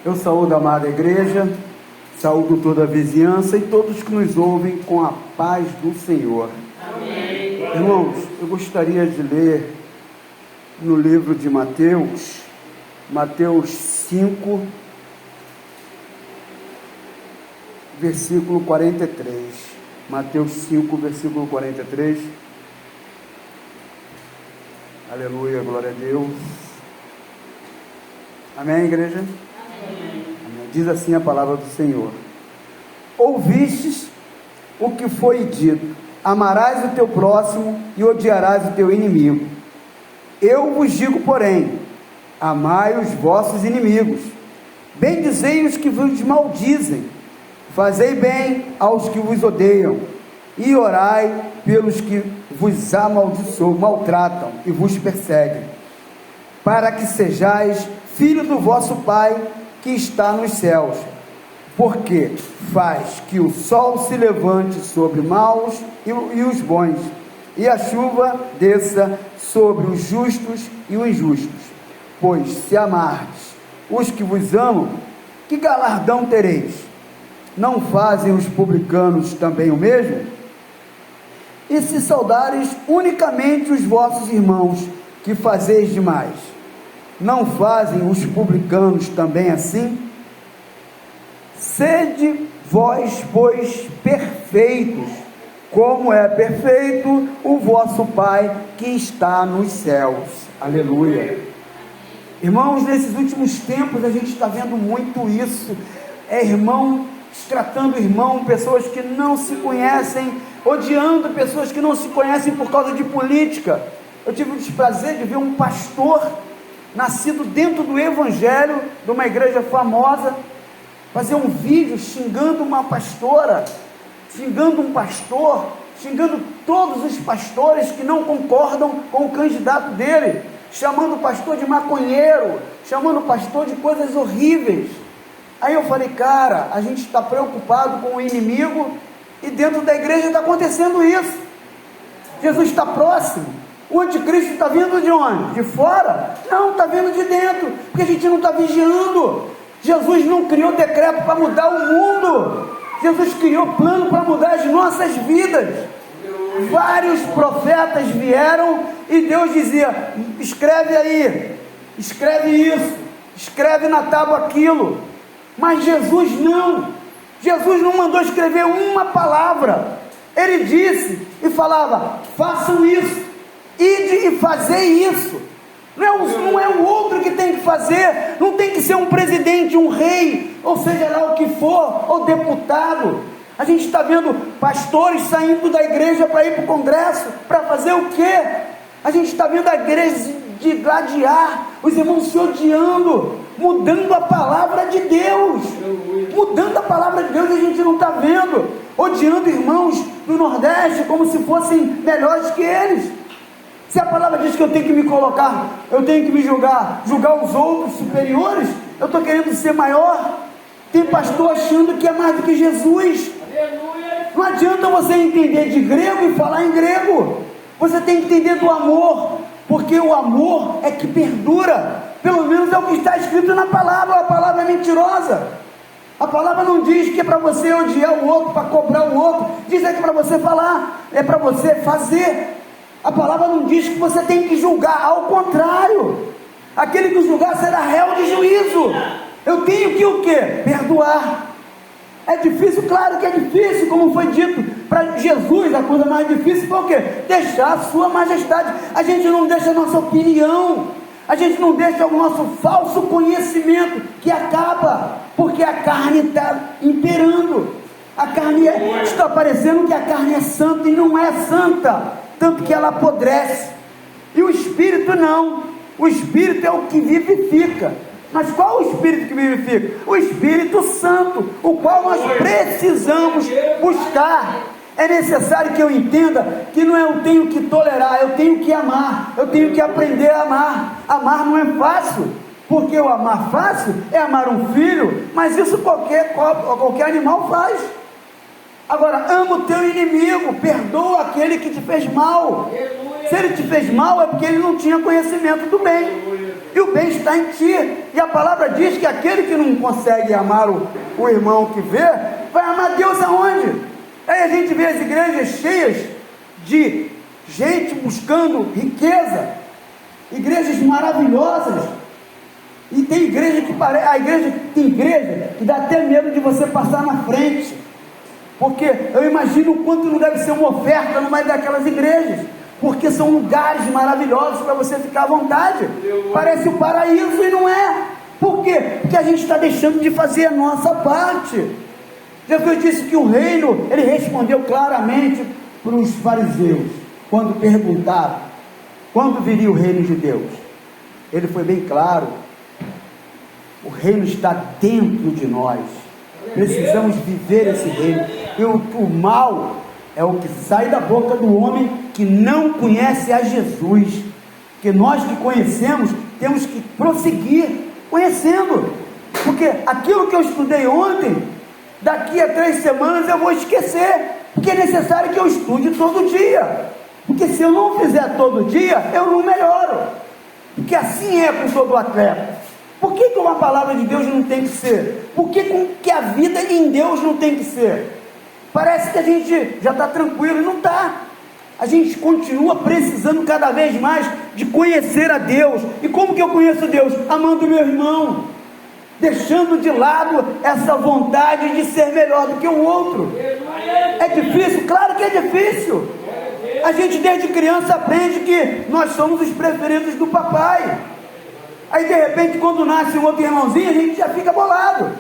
Eu saúdo a amada igreja, saúdo toda a vizinhança e todos que nos ouvem com a paz do Senhor. Amém. Irmãos, eu gostaria de ler no livro de Mateus 5, versículo 43. Mateus 5, versículo 43. Aleluia, glória a Deus. Amém, igreja? Amém. Diz assim a palavra do Senhor: ouvistes o que foi dito: amarás o teu próximo e odiarás o teu inimigo. Eu vos digo, porém, amai os vossos inimigos, bendizei os que vos maldizem, fazei bem aos que vos odeiam, e orai pelos que vos amaldiçoam, maltratam e vos perseguem, para que sejais filho do vosso Pai que está nos céus, porque faz que o sol se levante sobre maus e os bons, e a chuva desça sobre os justos e os injustos. Pois se amardes os que vos amam, que galardão tereis? Não fazem os publicanos também o mesmo? E se saudares unicamente os vossos irmãos, que fazeis demais, não fazem os publicanos também assim? Sede vós, pois, perfeitos, como é perfeito o vosso Pai que está nos céus. Aleluia. Irmãos, nesses últimos tempos a gente está vendo muito isso, irmão tratando irmão, pessoas que não se conhecem, odiando pessoas que não se conhecem por causa de política. Eu tive o desprazer de ver um pastor, nascido dentro do evangelho, de uma igreja famosa, fazer um vídeo xingando uma pastora, xingando um pastor, xingando todos os pastores que não concordam com o candidato dele, chamando o pastor de maconheiro, chamando o pastor de coisas horríveis. Aí eu falei, cara, a gente está preocupado com o inimigo e dentro da igreja está acontecendo isso. Jesus está próximo. O anticristo está vindo de onde? De fora? Não, está vindo de dentro, porque a gente não está vigiando. Jesus não criou decreto para mudar o mundo, Jesus criou plano para mudar as nossas vidas. Vários profetas vieram e Deus dizia: escreve aí, escreve isso, escreve na tábua aquilo. Mas Jesus não mandou escrever uma palavra. Ele disse e falava: façam isso, ide e fazei isso. Não é o outro que tem que fazer, não tem que ser um presidente, um rei, ou seja lá o que for, ou deputado. A gente está vendo pastores saindo da igreja para ir para o congresso, para fazer o quê? A gente está vendo a igreja de gladiar, os irmãos se odiando, mudando a palavra de Deus, a gente não está vendo, odiando irmãos do Nordeste como se fossem melhores que eles. Se a palavra diz que eu tenho que me colocar, eu tenho que me julgar os outros superiores, eu estou querendo ser maior. Tem pastor achando que é mais do que Jesus. Não adianta você entender de grego e falar em grego, você tem que entender do amor, porque o amor é que perdura, pelo menos é o que está escrito na palavra. A palavra é mentirosa, a palavra não diz que é para você odiar o outro, para cobrar o outro, diz que é para você falar, é para você fazer. A palavra não diz que você tem que julgar, ao contrário, aquele que julgar será réu de juízo. Eu tenho que o quê? Perdoar. É difícil? Claro que é difícil, como foi dito para Jesus, a coisa mais difícil foi o quê? Deixar a sua majestade. A gente não deixa a nossa opinião, a gente não deixa o nosso falso conhecimento, que acaba, porque a carne está imperando, a carne está parecendo que a carne é santa e não é santa, tanto que ela apodrece, e o Espírito não. O Espírito é o que vivifica. Mas qual o Espírito que vivifica? O Espírito Santo, o qual nós precisamos buscar. É necessário que eu entenda que não é eu tenho que tolerar, eu tenho que amar, eu tenho que aprender a amar. Amar não é fácil, porque o amar fácil é amar um filho, mas isso qualquer animal faz. Agora, ama o teu inimigo, perdoa aquele que te fez mal. Se ele te fez mal, é porque ele não tinha conhecimento do bem. e o bem está em ti. E a palavra diz que aquele que não consegue amar o irmão que vê, vai amar Deus aonde? Aí a gente vê as igrejas cheias de gente buscando riqueza, igrejas maravilhosas, e tem igreja que parece, tem igreja que dá até medo de você passar na frente, porque eu imagino o quanto não deve ser uma oferta no meio daquelas igrejas, porque são lugares maravilhosos para você ficar à vontade, parece o paraíso e não é. Por quê? Porque a gente está deixando de fazer a nossa parte. Jesus disse que o reino, ele respondeu claramente para os fariseus, quando perguntaram, quando viria o reino de Deus? Ele foi bem claro, o reino está dentro de nós, precisamos viver esse reino, e o mal é o que sai da boca do homem que não conhece a Jesus, que nós que conhecemos, temos que prosseguir conhecendo, porque aquilo que eu estudei ontem, daqui a 3 semanas eu vou esquecer, porque é necessário que eu estude todo dia, porque se eu não fizer todo dia, eu não melhoro, porque assim é com todo atleta. Por que uma palavra de Deus não tem que ser? Por que a vida em Deus não tem que ser? Parece que a gente já está tranquilo, e não está. A gente continua precisando cada vez mais de conhecer a Deus. E como que eu conheço Deus? Amando o meu irmão, deixando de lado essa vontade de ser melhor do que o outro. É difícil? Claro que é difícil. A gente desde criança aprende que nós somos os preferidos do papai. Aí de repente quando nasce um outro irmãozinho, a gente já fica bolado.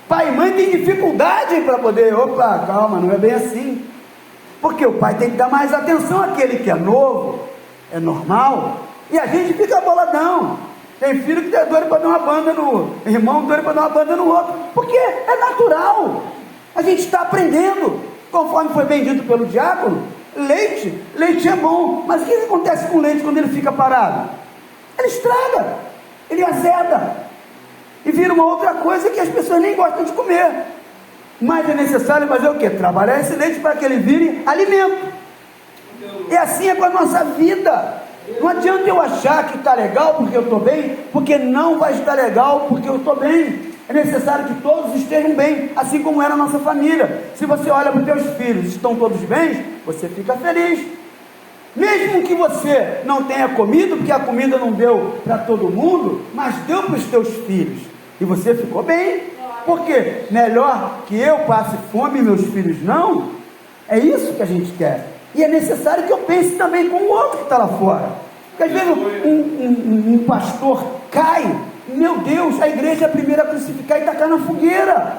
Pai e mãe tem dificuldade para poder, opa, calma, não é bem assim. Porque o pai tem que dar mais atenção àquele que é novo, é normal, e a gente fica boladão. Tem filho que é doido para dar uma banda no irmão, doido para dar uma banda no outro, porque é natural. A gente está aprendendo, conforme foi bem dito pelo diácono. Leite é bom, mas o que acontece com o leite quando ele fica parado? Ele estraga, ele azeda, e vira uma outra coisa que as pessoas nem gostam de comer. Mas é necessário fazer o quê? Trabalhar esse leite para que ele vire alimento. E assim é com a nossa vida. Não adianta eu achar que está legal porque eu estou bem, porque não vai estar legal porque eu estou bem. É necessário que todos estejam bem, assim como era a nossa família. Se você olha para os teus filhos, estão todos bem, você fica feliz. Mesmo que você não tenha comido, porque a comida não deu para todo mundo, mas deu para os teus filhos, e você ficou bem. Porque melhor que eu passe fome e meus filhos não. É isso que a gente quer. E é necessário que eu pense também com o outro que está lá fora. Porque às vezes um pastor cai, meu Deus, a igreja é a primeira a crucificar e tacar na fogueira.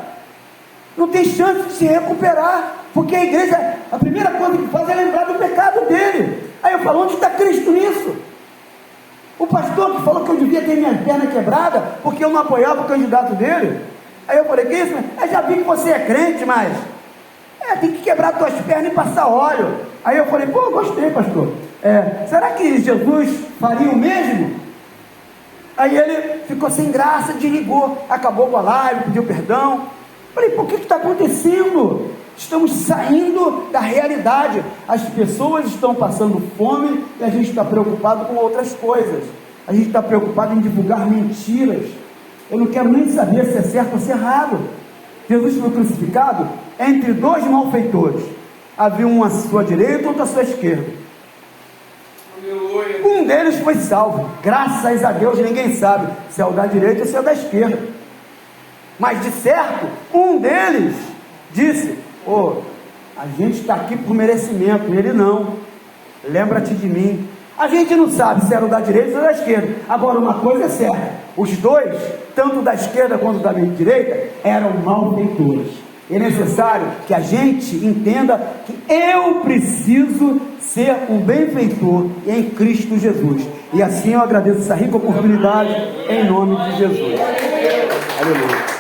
Não tem chance de se recuperar, porque a igreja, a primeira coisa que faz é lembrar do pecado dele. Aí eu falo, onde está Cristo nisso? O pastor que falou que eu devia ter minha perna quebrada porque eu não apoiava o candidato dele. Aí eu falei, que isso? Eu já vi que você é crente, mas tem que quebrar tuas pernas e passar óleo. Aí eu falei, pô, gostei, pastor. Será que Jesus faria o mesmo? Aí ele ficou sem graça, desligou, acabou com a live, pediu perdão. Falei, por que está acontecendo? Estamos saindo da realidade. As pessoas estão passando fome e a gente está preocupado com outras coisas. A gente está preocupado em divulgar mentiras. Eu não quero nem saber se é certo ou se é errado. Jesus foi crucificado entre 2 malfeitores. Havia um à sua direita e outro à sua esquerda. Um deles foi salvo. Graças a Deus ninguém sabe se é o da direita ou se é o da esquerda. Mas de certo, um deles disse, a gente está aqui por merecimento. Ele não. Lembra-te de mim. A gente não sabe se era o da direita ou da esquerda. Agora uma coisa é certa, os dois, tanto da esquerda quanto da direita, eram malfeitores. É necessário que a gente entenda que eu preciso ser um benfeitor em Cristo Jesus. E assim eu agradeço essa rica oportunidade em nome de Jesus. Aleluia.